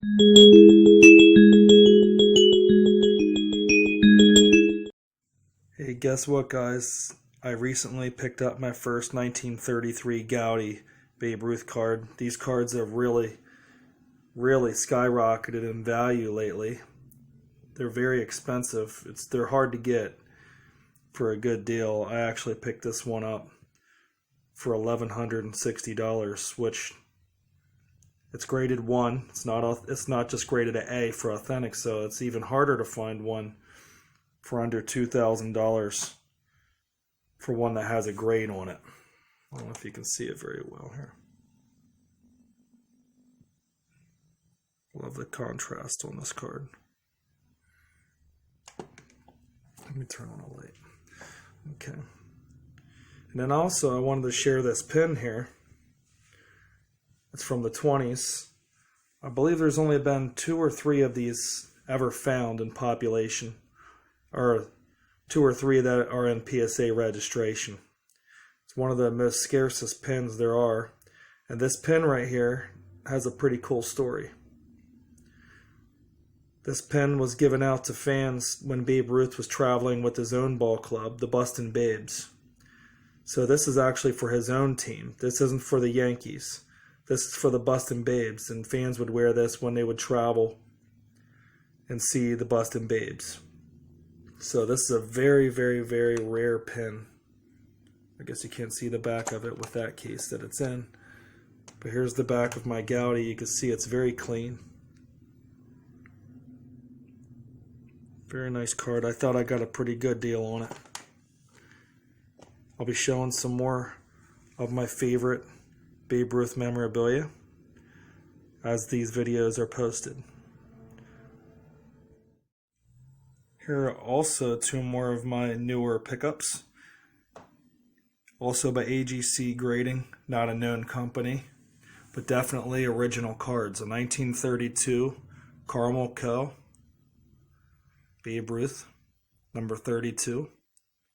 Hey, guess what, guys? I recently picked up my first 1933 Goudey Babe Ruth card. These cards have really skyrocketed in value lately. They're very expensive. They're hard to get for a good deal. I actually picked this one up for $1,160, which it's graded 1. It's not just graded an A for authentic, so it's even harder to find one for under $2,000 for one that has a grade on it. I don't know if you can see it very well here. Love the contrast on this card. Let me turn on the light. Okay. And then also I wanted to share this pin here. It's from the 20s. I believe there's only been 2 or 3 of these ever found in population, or 2 or 3 that are in PSA registration. It's one of the most scarcest pins there are. And this pin right here has a pretty cool story. This pin was given out to fans when Babe Ruth was traveling with his own ball club, the Boston Babes. So this is actually for his own team. This isn't for the Yankees. This is for the Boston Babes, and fans would wear this when they would travel and see the Boston Babes. So this is a very rare pin. I guess you can't see the back of it with that case that it's in. But here's the back of my Goudey. You can see it's very clean. Very nice card. I thought I got a pretty good deal on it. I'll be showing some more of my favorite Babe Ruth memorabilia as these videos are posted. Here are also 2 more of my newer pickups. Also by AGC Grading, not a known company, but definitely original cards. A 1932 Caramel Co. Babe Ruth, number 32,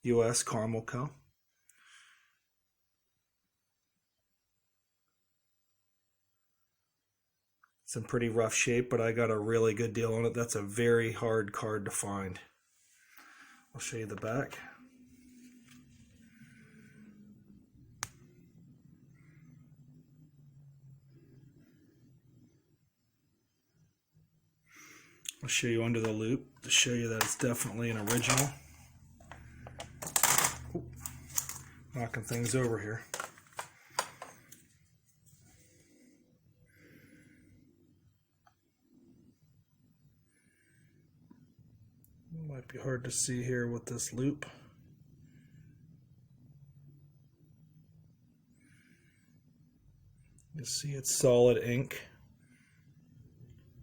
U.S. Caramel Co. It's in pretty rough shape, but I got a really good deal on it. That's a very hard card to find. I'll show you the back. I'll show you under the loop to show you that it's definitely an original. Ooh, knocking things over here. Might be hard to see here with this loop. You see it's solid ink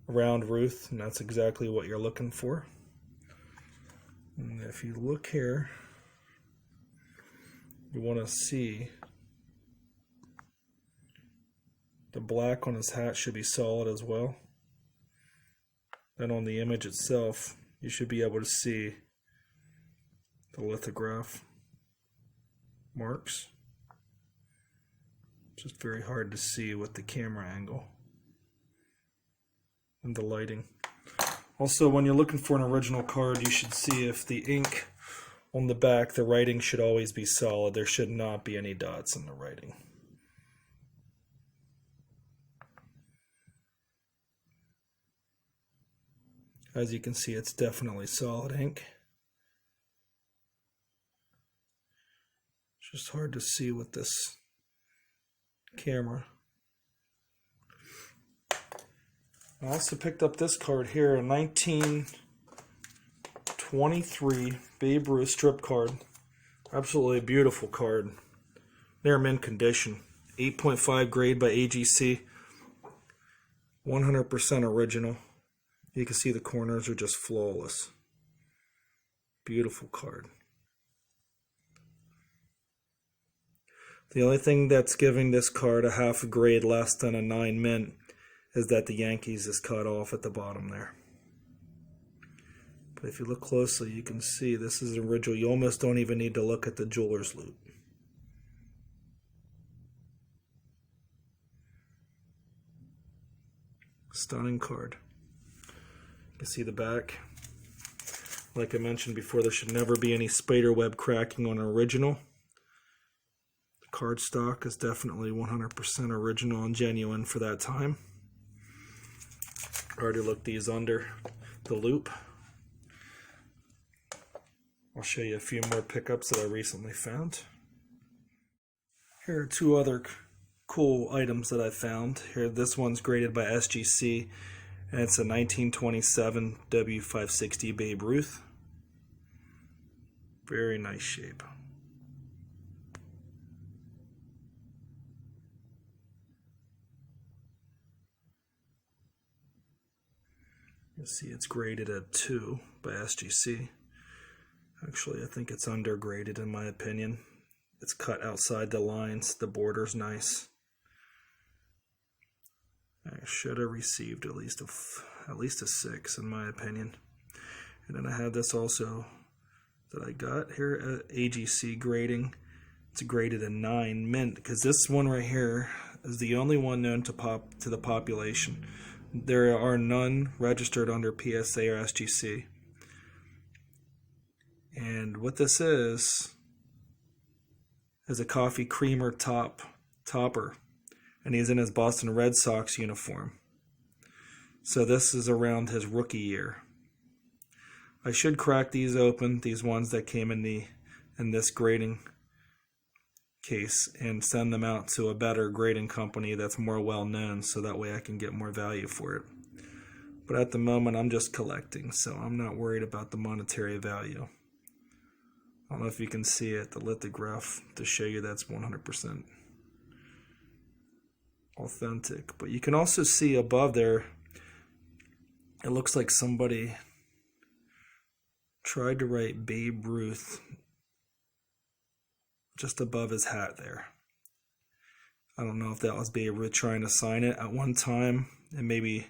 around Ruth, and that's exactly what you're looking for. And if you look here, you want to see the black on his hat should be solid as well. Then on the image itself, you should be able to see the lithograph marks. It's just very hard to see with the camera angle and the lighting. Also, when you're looking for an original card, you should see if the ink on the back, the writing should always be solid. There should not be any dots in the writing. As you can see, it's definitely solid ink. It's just hard to see with this camera. I also picked up this card here, a 1923 Babe Ruth strip card. Absolutely beautiful card. They're mint condition. 8.5 grade by AGC. 100% original. You can see the corners are just flawless. Beautiful card. The only thing that's giving this card a half a grade less than a 9 mint is that the Yankees is cut off at the bottom there. But if you look closely, you can see this is an original. You almost don't even need to look at the jeweler's loop. Stunning card. You can see the back. Like I mentioned before, there should never be any spider web cracking on an original. The card stock is definitely 100% original and genuine for that time. I already looked these under the loop. I'll show you a few more pickups that I recently found. Here are two other cool items that I found. Here, this one's graded by SGC, and it's a 1927 W560 Babe Ruth. Very nice shape. You'll see it's graded at 2 by SGC. Actually, I think it's undergraded in my opinion. It's cut outside the lines. The border's nice. I should have received at least a 6 in my opinion. And then I have this also that I got here at AGC grading. It's graded a 9 mint, because this one right here is the only one known to the population. There are none registered under PSA or SGC. And what this is a coffee creamer topper, and he's in his Boston Red Sox uniform. So this is around his rookie year. I should crack these open, these ones that came in this grading case, and send them out to a better grading company that's more well known, so that way I can get more value for it. But at the moment I'm just collecting, so I'm not worried about the monetary value. I don't know if you can see it, the lithograph, to show you that's 100% authentic. But you can also see above there, it looks like somebody tried to write Babe Ruth just above his hat there. I don't know if that was Babe Ruth trying to sign it at one time, and maybe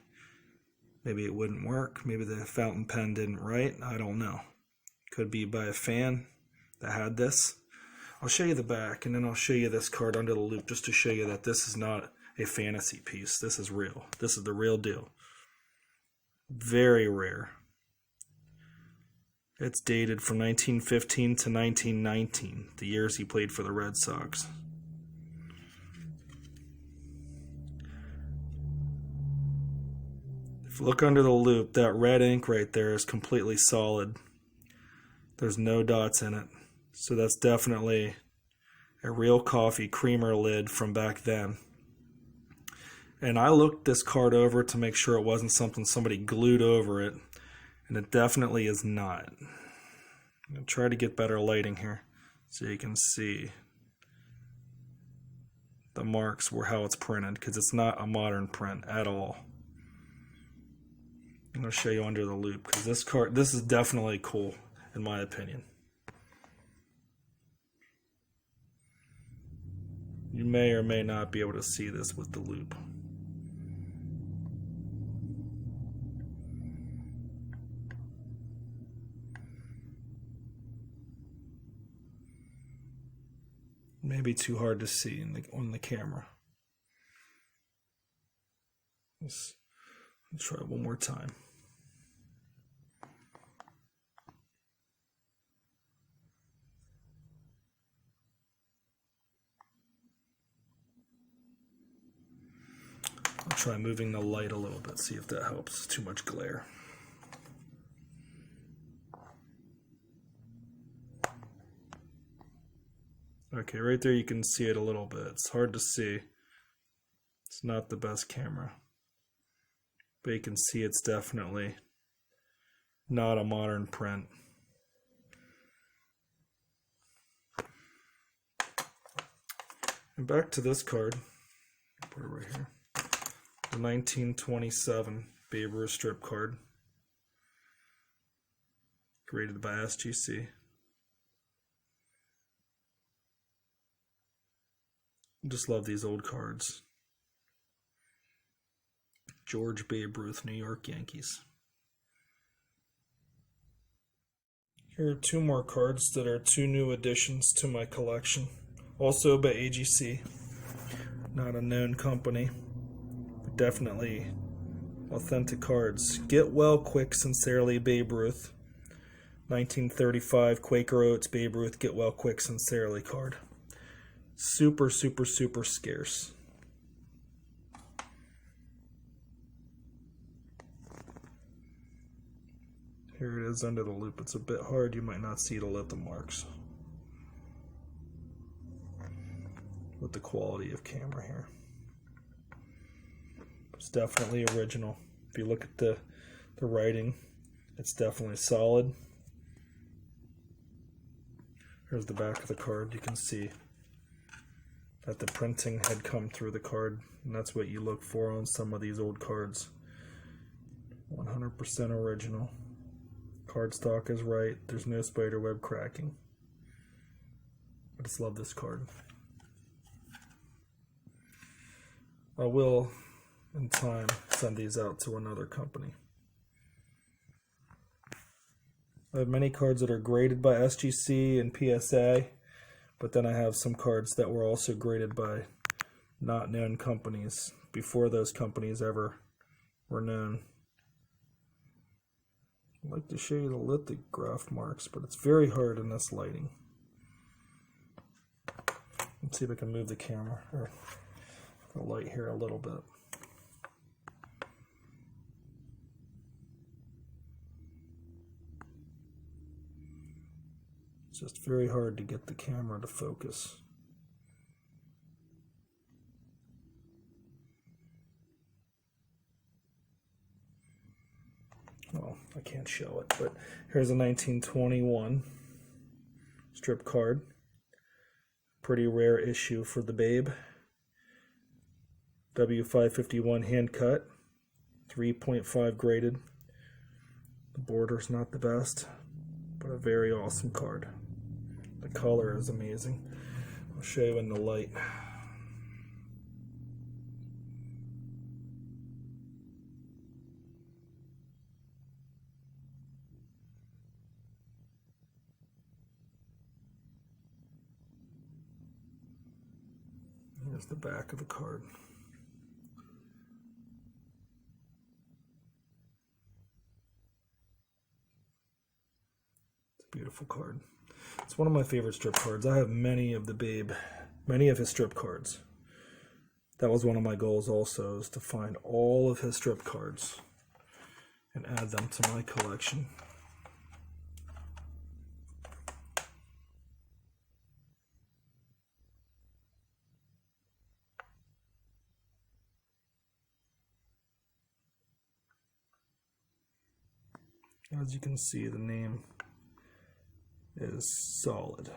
it wouldn't work. Maybe the fountain pen didn't write. I don't know. Could be by a fan that had this. I'll show you the back, and then I'll show you this card under the loop, just to show you that this is not a fantasy piece. This is real. This is the real deal. Very rare. It's dated from 1915 to 1919, the years he played for the Red Sox. If you look under the loop, that red ink right there is completely solid. There's no dots in it. So that's definitely a real coffee creamer lid from back then. And I looked this card over to make sure it wasn't something somebody glued over it. And it definitely is not. I'm going to try to get better lighting here so you can see the marks were how it's printed, because it's not a modern print at all. I'm going to show you under the loop, because this is definitely cool in my opinion. You may or may not be able to see this with the loop. Maybe too hard to see on the camera. Let's try one more time. I'll try moving the light a little bit, see if that helps. Too much glare. Okay, right there you can see it a little bit. It's hard to see. It's not the best camera. But you can see it's definitely not a modern print. And back to this card. Put it right here. The 1927 Babe Ruth strip card. Graded by SGC. Just love these old cards. George Babe Ruth, New York Yankees. Here are two more cards that are two new additions to my collection. Also by AGC. Not a known company, but definitely authentic cards. Get well quick, sincerely, Babe Ruth. 1935 Quaker Oats Babe Ruth Get Well Quick Sincerely card. Super, super, super scarce. Here it is under the loop. It's a bit hard. You might not see the little marks with the quality of camera here. It's definitely original. If you look at the writing, it's definitely solid. Here's the back of the card. You can see that the printing had come through the card, and that's what you look for on some of these old cards. 100% original. Cardstock is right. There's no spider web cracking. I just love this card. I will, in time, send these out to another company. I have many cards that are graded by SGC and PSA, but then I have some cards that were also graded by not known companies before those companies ever were known. I'd like to show you the lithograph marks, but it's very hard in this lighting. Let's see if I can move the camera or the light here a little bit. It's just very hard to get the camera to focus. Well, I can't show it, but here's a 1921 strip card. Pretty rare issue for the Babe. W551 hand cut, 3.5 graded. The border's not the best, but a very awesome card. The color is amazing. I'll show you in the light. Here's the back of the card. It's a beautiful card. It's one of my favorite strip cards. I have many of the Babe, many of his strip cards. That was one of my goals also, is to find all of his strip cards and add them to my collection. As you can see, the name is solid.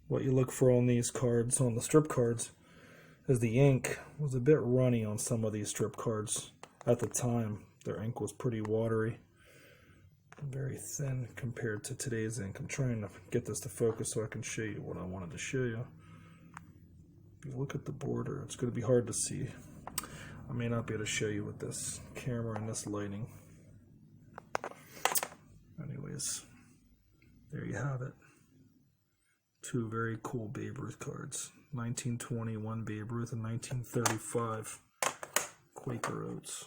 What you look for on these cards, on the strip cards, is the ink was a bit runny on some of these strip cards. At the time, their ink was pretty watery, very thin compared to today's ink. I'm trying to get this to focus so I can show you what I wanted to show you. If you look at the border, it's going to be hard to see. I may not be able to show you with this camera and this lighting. Anyways, there you have it. Two very cool Babe Ruth cards. 1921 Babe Ruth and 1935 Quaker Oats.